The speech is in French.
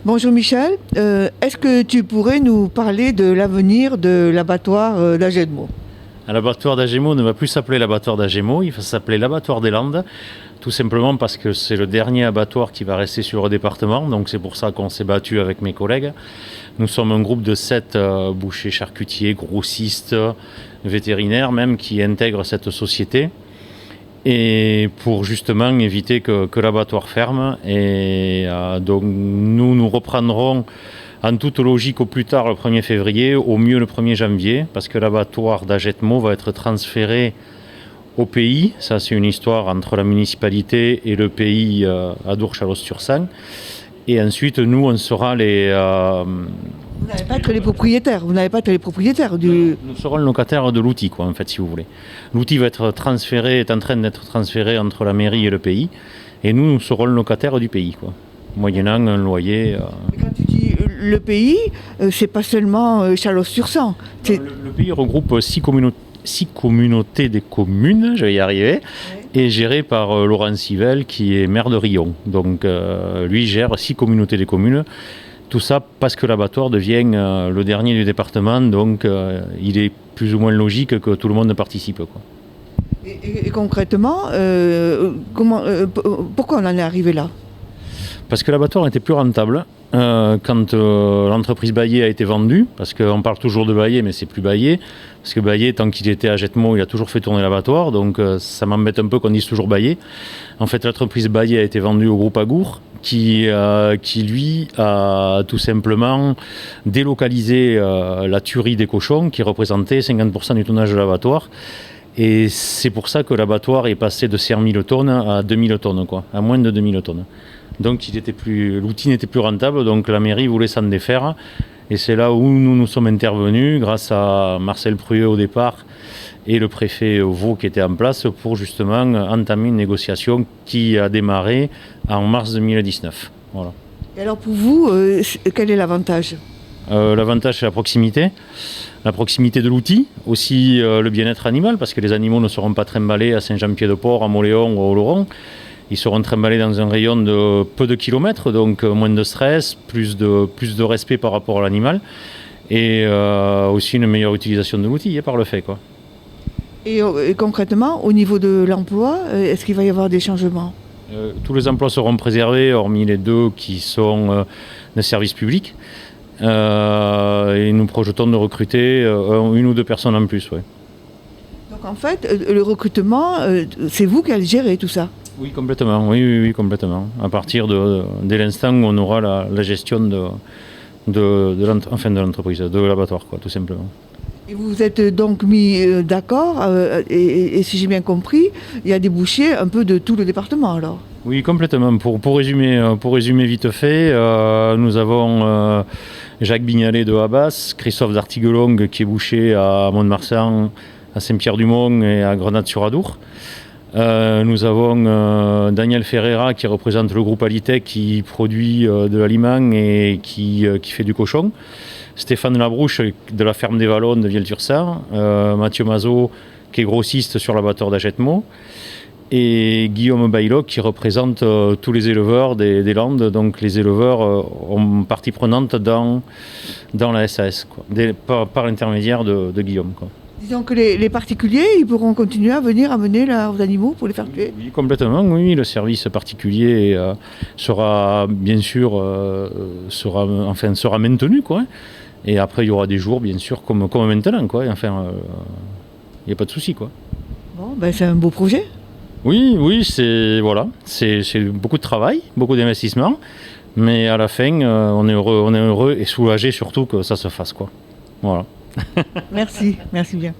Bonjour Michel, est-ce que tu pourrais nous parler de l'avenir de l'abattoir d'Agetmo? L'abattoir d'Agetmo ne va plus s'appeler l'abattoir d'Agetmo, il va s'appeler l'abattoir des Landes, tout simplement parce que c'est le dernier abattoir qui va rester sur le département, donc c'est pour ça qu'on s'est battu avec mes collègues. Nous sommes un groupe de 7 bouchers, charcutiers, grossistes, vétérinaires même, qui intègrent cette société. Et pour justement éviter que l'abattoir ferme. Et donc nous reprendrons en toute logique au plus tard le 1er février, au mieux le 1er janvier, parce que l'abattoir d'Agetmo va être transféré au pays. Ça, c'est une histoire entre la municipalité et le pays à Dour-Chalosse-sur-Sang. Et ensuite, nous, on sera les... Vous n'allez pas être les propriétaires, du... Nous serons le locataire de l'outil, quoi, en fait, si vous voulez. L'outil est en train d'être transféré entre la mairie et le pays. Et nous serons le locataire du pays, quoi, moyennant un loyer. Et quand tu dis le pays, c'est pas seulement Chalosse-sur-Sang. Le pays regroupe 6 communautés des communes, je vais y arriver, et géré par Laurent Civelle, qui est maire de Riom. Donc lui gère 6 communautés des communes. Tout ça parce que l'abattoir devient le dernier du département, donc il est plus ou moins logique que tout le monde participe, quoi. Et concrètement, pourquoi on en est arrivé là? Parce que l'abattoir était plus rentable quand l'entreprise Baillet a été vendue, parce qu'on parle toujours de Baillet, mais c'est plus Baillet, parce que Baillet, tant qu'il était à Agetmo, il a toujours fait tourner l'abattoir, donc ça m'embête un peu qu'on dise toujours Baillet. En fait, l'entreprise Baillet a été vendue au groupe Agour, qui lui a tout simplement délocalisé la tuerie des cochons, qui représentait 50% du tonnage de l'abattoir. Et c'est pour ça que l'abattoir est passé de 5 000 tonnes à 2 000 tonnes, quoi, à moins de 2 000 tonnes. Donc l'outil n'était plus rentable, donc la mairie voulait s'en défaire. Et c'est là où nous sommes intervenus, grâce à Marcel Prueux au départ, et le préfet Vaux qui était en place, pour justement entamer une négociation qui a démarré en mars 2019. Voilà. Et alors pour vous, quel est l'avantage? L'avantage, c'est la proximité de l'outil, aussi le bien-être animal, parce que les animaux ne seront pas trimballés à Saint-Jean-Pied-de-Port, à Moléon ou à Oloron. Ils seront trimballés dans un rayon de peu de kilomètres, donc moins de stress, plus de respect par rapport à l'animal, et aussi une meilleure utilisation de l'outil par le fait, quoi. Et concrètement, au niveau de l'emploi, est-ce qu'il va y avoir des changements? Tous les emplois seront préservés, hormis les 2 qui sont des services publics. Et nous projetons de recruter 1 ou 2 personnes en plus. Ouais. Donc en fait, le recrutement, c'est vous qui allez gérer tout ça? Oui, complètement. Oui, complètement. À partir dès l'instant où on aura la gestion de l'entreprise, de l'abattoir, quoi, tout simplement. Et vous vous êtes donc mis d'accord, et si j'ai bien compris, il y a des bouchers un peu de tout le département alors? Oui, complètement. Pour résumer vite fait, nous avons Jacques Bignalet de Habas, Christophe d'Artiguelong qui est boucher à Mont-de-Marsan, à Saint-Pierre-du-Mont et à Grenade-sur-Adour. Nous avons Daniel Ferreira qui représente le groupe Alitech qui produit de l'aliment et qui fait du cochon. Stéphane Labrouche de la ferme des Vallons de Viel-Tursan, Mathieu Mazot qui est grossiste sur l'abattoir d'Agetmo, et Guillaume Bailloc qui représente tous les éleveurs des Landes. Donc les éleveurs ont partie prenante dans la SAS, quoi, par l'intermédiaire de Guillaume, quoi. Disons que les particuliers, ils pourront continuer à venir amener leurs animaux pour les faire tuer? Oui, complètement, oui. Le service particulier sera bien sûr sera maintenu, quoi. Et après, il y aura des jours, bien sûr, comme maintenant, quoi. Enfin, il n'y a pas de souci, quoi. Bon, ben c'est un beau projet. Oui, c'est beaucoup de travail, beaucoup d'investissement. Mais à la fin, on est heureux et soulagé surtout que ça se fasse, quoi. Voilà. Merci bien.